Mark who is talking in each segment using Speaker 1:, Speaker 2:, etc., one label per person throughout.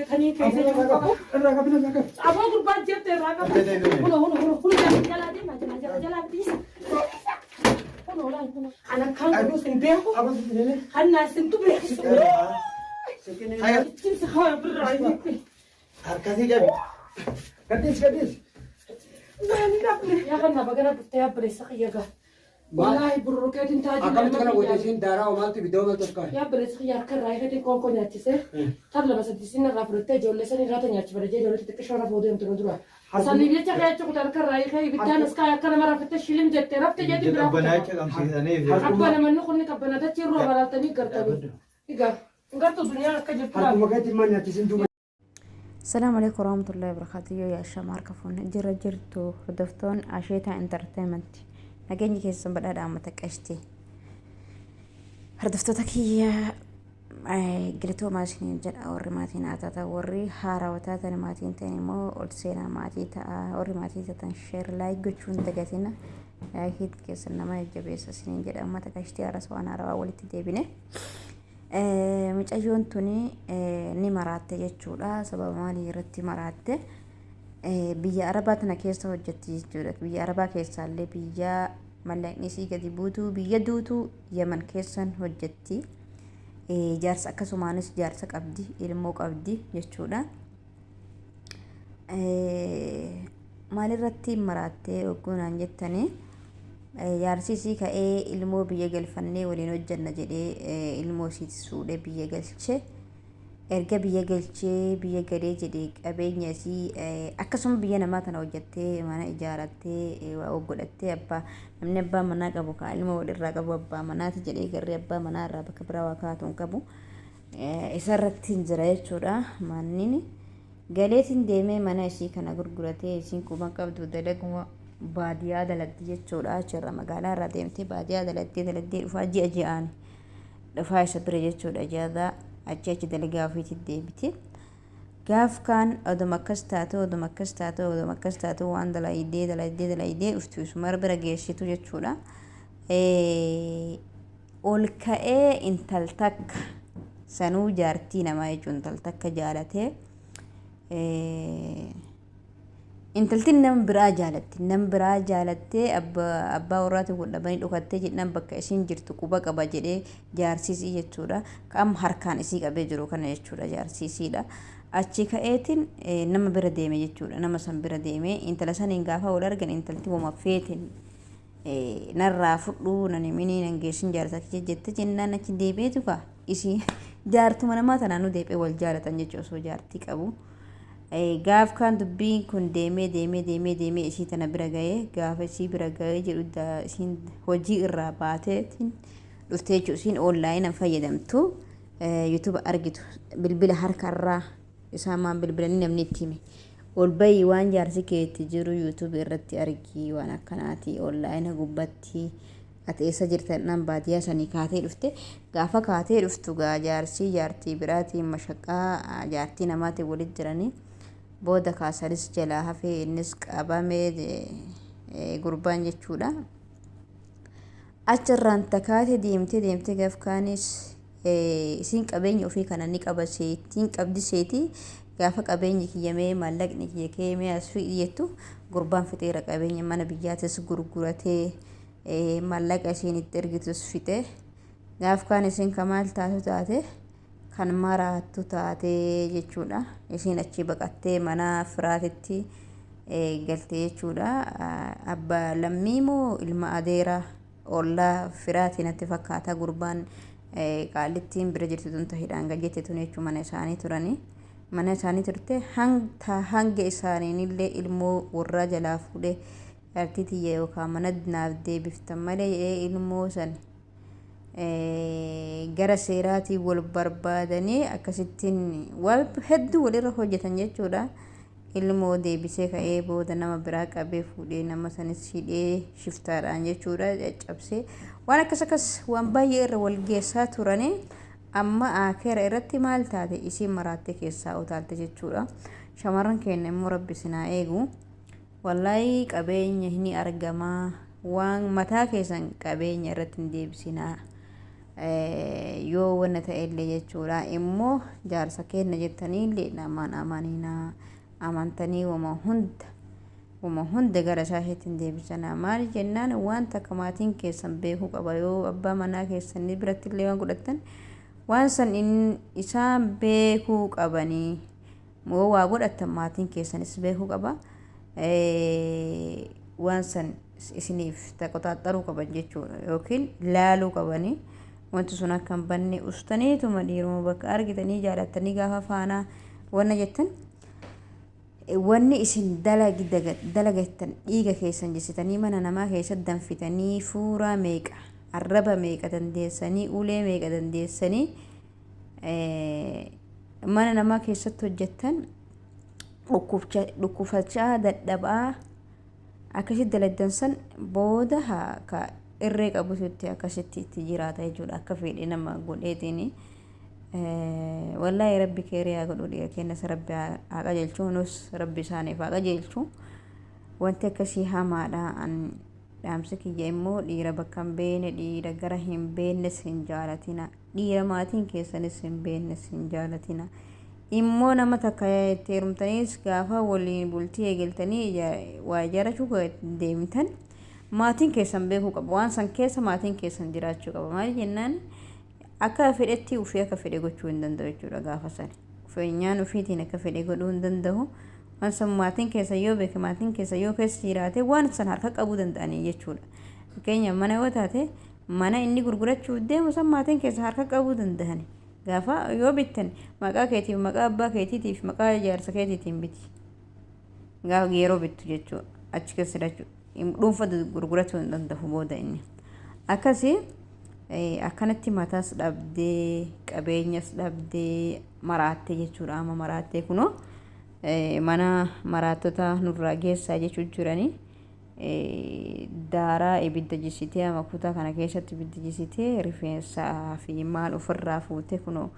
Speaker 1: خليني كيف أبغى قربان جبت الرقم هنا جلادي ما جلادي هنا أنا كان أقول سنبيه أنا سنتو بيه تنسى خوي بالرأي
Speaker 2: هركزي جبي قديش
Speaker 1: يا خلنا بقنا بفتيا بريسخ يا والله بروكات انت
Speaker 2: أكمل تكلم وديسين دارا ومالتي بدو ما تسكاي
Speaker 1: يا بريسخ يا كراي هتي كون كون ياتيسه ترى بس تسين رافرته جولة سني راتن ياتش برجع جولة تكشف رافودو يوم تنودروا سني ليش كذا تقول كراي كذي بتجانس كذا كنا مرة فتش شيلين جت رفت جت برا
Speaker 3: بناك كم سيداني
Speaker 1: أبغى منو خلني كبنا تجير رو برا تاني كرتني إيجا إنكر الدنيا كجت
Speaker 2: هركم وقت ما نتيسين دوما.
Speaker 4: السلام عليكم ورحمة الله وبركاته يا شمار كفون جرتو ردفتون عشيتها انترتينمنت نجيني كيسن بدأ عمتك أشتي ردفتك هي قلتو ماشين جل أوري ماتين عتاتا وري حارة وتاتا ماتين تاني مو أرسينا ماتي تا أوري ماتي تنشير لايك جوتشون تجاتنا أكيد كيسن ما يجبيس سنين جل عمتك أشتي أرس وأنا روا ولتي ديبنه mucayyoon tuni ni maraatte jechuudha. Sababa maalii irratti maraatte biyya arabaa tana keessa hojjetti jechuudha. Biyya arabaa keessaallee biyya mallaqni isii gadi buutu biyya duutu Yemen keessan hojjetti. Jaarsa akkasumaanis jaarsa qabdi ilmoo qabdi jechuudha. Maalirratti maraatte ogguunaan jettanii yaarsisii ka'ee ilmoo biyya galfannee waliin hojjanna jedhee ilmoo isiitti suudhee biyya galchee erga biyya galchee biyya galee jedhee qabeenya isii akkasuma biyya namaa tana hojjattee mana ijaarattee waa godhattee abbaa namni abbaa manaa qabu kaa ilmoo walirraa qabu abbaa manaati jedhee garee abbaa manaa irraa bakka biraa waa kaatuun qabu isarratti hin jira jechuudha. Manni galeetiin deemee mana isii kana gurguratee isiin quban qabdu dalaguma baadiyyaa dalagdi jechuudha. Achirra magaalaa irraa deemtee baadiyyaa dalagdee dhufaa ji'a ji'aan dhufaa isa bira jechuudha. Jaadaa achi dalagaa ofiitti deebite. Gaaf kaan oduma akkas taatu waan dalaydee dhuftu isuma bira geessitu jechuudha. Ol ka'ee intal takka sanuu jaartii namaa jechuun intal takka jaalatee intaltiin nama biraa jaalattee abbaa warraati godhabanii dhukattee jedhan bakka isiin jirtu quba qaba jedhee jaarsisii jechuudha. Qaama harkaan isii qabee jiru kana jechuudha jaarsisiidha. Achi ka'eetiin nama bira deeme jechuudha. Nama san bira deeme intala saniin gaafa wal argan intalti wama feetiin narraa fudhuu nani minii nan geessin jaarsa kee jette jennaan achi deebi'eetu kaa isii jaartuma namaa tanaan nu deebi'ee wal jaalatan jechuudha osoo jaartii qabu. Gaaf kan dubbiin kun deemee isii tana bira ga'ee gaafa isii bira ga'ee jedhu isiin hojii irraa baateetiin dhuftee jechuudha. Isiin onlaayinaan fayyadamtu yuutuuba argitu bilbila harkarraa isaa maan bilbilanii namni itti hime ol bayii waan jaarsi keetti jiru yuutuubii irratti argii waan akkanaati onlaayina gubbatti ati eessa jirtan nan baadiyyaa sanii kaatee dhufte gaafa kaatee dhuftu jaarsii jaartii biraatiin mashaqaa jaartii namaatiin walitti jiranii booda kaasanis jalaa hafee innis qabamee gurbaan jechuudha. Achirraan takaate deemtee gaaf kaanis isiin qabeenya ofii kana ni qaba seetiin qabdi seetii gaafa qabeenyi kiyyamee maallaqni kiyya keemee as fi'i jettu gurbaan fixeera qabeenya mana biyyaatis gurguratee maallaqa isiin itti ergitus fixe gaaf kaan isiin kamaal taate kan maraattu taate jechuudha. Isiin achi baqattee mana firaatitti galtee jechuudha. Abbaa lammii moo ilma adeeraa ollaa firaatii natti fakkaata gurbaan qaalittiin bira jirtu tun tahidhaan gajjette tun jechuun mana isaanii turanii. Mana isaanii turte hanga isaaniinillee ilmoo warraa jalaa fuudhee jaartii tiyya yookaan mana naaf deebiftan malee ilmoo san gara seeraatii wal barbaadanii akkasittiin wal hedduu walirra hojjetan jechuudha. Ilmoo deebisee ka'ee booda nama biraa qabee fuudhee nama sanis hidhee shiftaadhaan jechuudha caccabsee waan akkas waan baay'ee irra wal geessaa turanii amma akeera irratti maal taate isiin maraattee keessaa utaalte jechuudha. Shamarran keenya immoo rabbi sinaa eegu wallaahi qabeenya ni argamaa waan mataa keessan qabeenya irratti hin deebisinaa. yoo wanna ta'ellee jechuudha immoo jaarsa kenna jettaniillee namaan amanina amantanii wama hunda gara isaatiin deebisanaa maal jennaan waan takka maatiin keessan beekuu qaba yoo abbaa manaa keessanii biratti illee waan godhattan waan san isaan beekuu qabanii moo waa godhattan maatiin keessanis beekuu qaba waan san isiniif taqoxaaxaruu qaban jechuudha yookiin laaluu qabanii wanti sun akka hin banne ustaniituma dhiiruma bakka argitanii jaalattanii gaafa faanaa wanna jettan wanni isin dalagattan dhiiga keessan jessitanii mana namaa keessatti danfitanii fuuraa meeqa arraba meeqa dandeessanii ulee meeqa dandeessanii mana namaa keessatti hojjettan dhukkufachaa dadhabaa akkasitti dalagdan san booda ka irree qabututti akkasitti itti jiraata jechuudha akka fedhe nama godheetiin wallahi rabbi keeriyaa godhu dhiira kennas rabbi haa qajeelchu nus rabbi isaaniif haa qajeelchu wanti akkasii hamaadha an dhaamsi kiyya immoo dhiira bakka hin beekne dhiira gara hin beeknes hin jaalatina dhiira maatiin keessanis hin beeknes hin jaalatina immoo nama takka itti heerumtaniis gaafa waliin bultii eegaltanii waa ijaarachuu deemtan maatiin keessan beekuu qaba waan san keessa maatiin keessan jiraachuu qaba maal jennaan akka fedhetti ufii akka fedhe gochuu hin danda'u jechuudha gaafa san feenyaan ufiitiin akka fedhe godhuu hin danda'u waan san maatiin keessa yoo beeke maatiin keessa yoo keessa jiraate waan san harka qabuu danda'anii jechuudha fakkeenya mana yoo taate mana inni gurgurachuu deemu san maatiin keessa harka qabuu danda'ani gaafa yoo bittan maqaa keetiif maqaa abbaa keetiitiif maqaa jaarsa keetiitiin biti gaafa yeroo bittu jechuudha achi keessa jechuudha dhuunfa gurgurachuu hin danda'u booda inni akkasii akkanatti mataas dhabdee qabeenyas dhabdee maraattee jechuudha amma maraattee kunoo mana maraattota nurraa geessaa jechuun jiranii daaraa ibidda jisitee ama kutaa kana keessatti ibidda jisitee rifeensaa fi maal ofirraa fuutee kunoo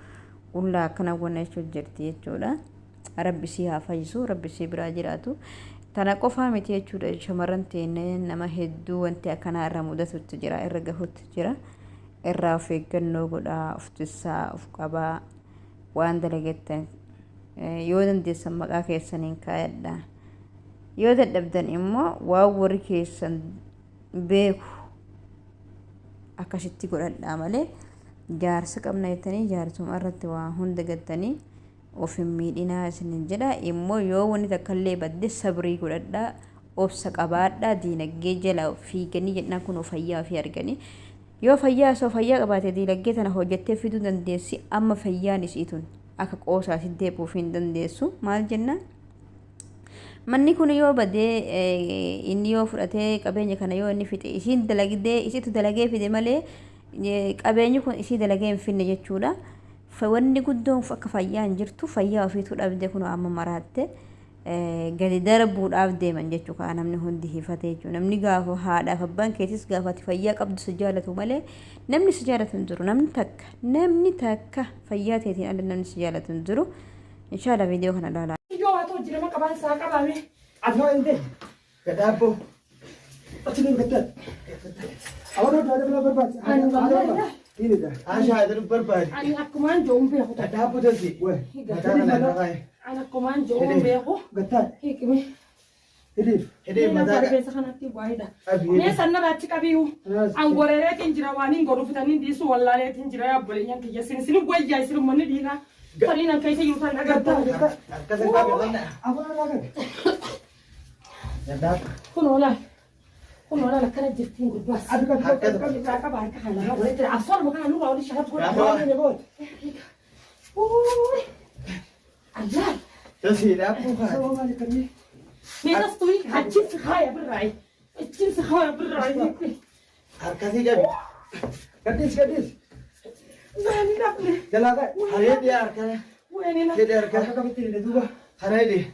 Speaker 4: qullaa akkana wanna jechuun jirti jechuudha rabbisii haa fayyisu rabbisii biraa jiraatu tana qofaa miti jechuudha shamarran teennee nama hedduu wanti akkanaa irra mudatutti jira irra gahutti jira irraa of eeggannoo godhaa of tisaa of qabaa waan dalagettan yoo dandeessan maqaa keessaniin kaayadhaa yoo dadhabdan immoo waan warri keessan beeku akkasitti godhadhaa malee jaarsa qabna jettanii jaarsuma irratti waa hunda gattanii of hin miidhinaa isinin jedha immoo yoo wanni takkallee badde sabrii godhadhaa obsa qabaadhaa diinagdee jala fiiganii jedhan kun fayyaa fi arganii yoo fayyaa soo fayyaa qabaate diinagdee tana hojjettee fiduu dandeessi amma fayyaan isiitun akka qoosaatti deebi'uuf hin dandeessu maal jennaan manni kun yoo badee inni yoo fudhatee qabeenya kana yoo inni fixe isiin dalagdee isitu dalagee fide malee qabeenyi kun isii dalagee hin finne jechuudha wanni guddoon akka fayyaa hin jirtu fayyaa ofiitu dhabde kun amma maraatte gadi darbuudhaaf deeman jechuudha namni hundi hifatee jechuudha namni gaafa haadhaaf abbaan keetis gaafati fayyaa qabdu si jaalatu malee namni si jaalatu hin jiru namni takka fayyaa teetiin ala namni si jaalatu hin jiru inshallah viidiyoo kana ilaalaa
Speaker 1: yoo haa ta'u jirama qabaan isaa qabaame
Speaker 2: Atma inde gadaabbo atini gaddad awano daadabla barbaad
Speaker 1: Ani barbaada.
Speaker 2: Tiinida ashaa adar barbaad
Speaker 1: ani akkumaan jo'uun beeku
Speaker 2: gadaabbo tasi we gadaa kana qaay
Speaker 1: ani akkumaan jo'uun beeku
Speaker 2: gaddad
Speaker 1: hiikimi
Speaker 2: hidii madaa
Speaker 1: beesa kanatti waayida mee sanna raachi qabiyu an goreereetiin jira waan hin godhu fitanii diisu wallaaleetiin jira yaabboleenyaan kiyya sin wayyaa isin manni dhiiraa fariin an keessa yuutan dhagartaa
Speaker 2: akkasan qabeenya afaan ragaa gadaab
Speaker 1: kun oolaa akkana jirtiin gurbaas akka qaba harka kana lafa walitti afsoon makaa nurraa wali shahat godha Allah
Speaker 2: tasi daabboo kaa
Speaker 1: meetas tuyi achin si khaya birraay
Speaker 2: harkasii qabi gadis
Speaker 1: waani nafne
Speaker 2: jalaa qaay haree dhiyaa harkana
Speaker 1: waani nafne
Speaker 2: jedhe harkana qabitti hidhe duuba haree dhiyaa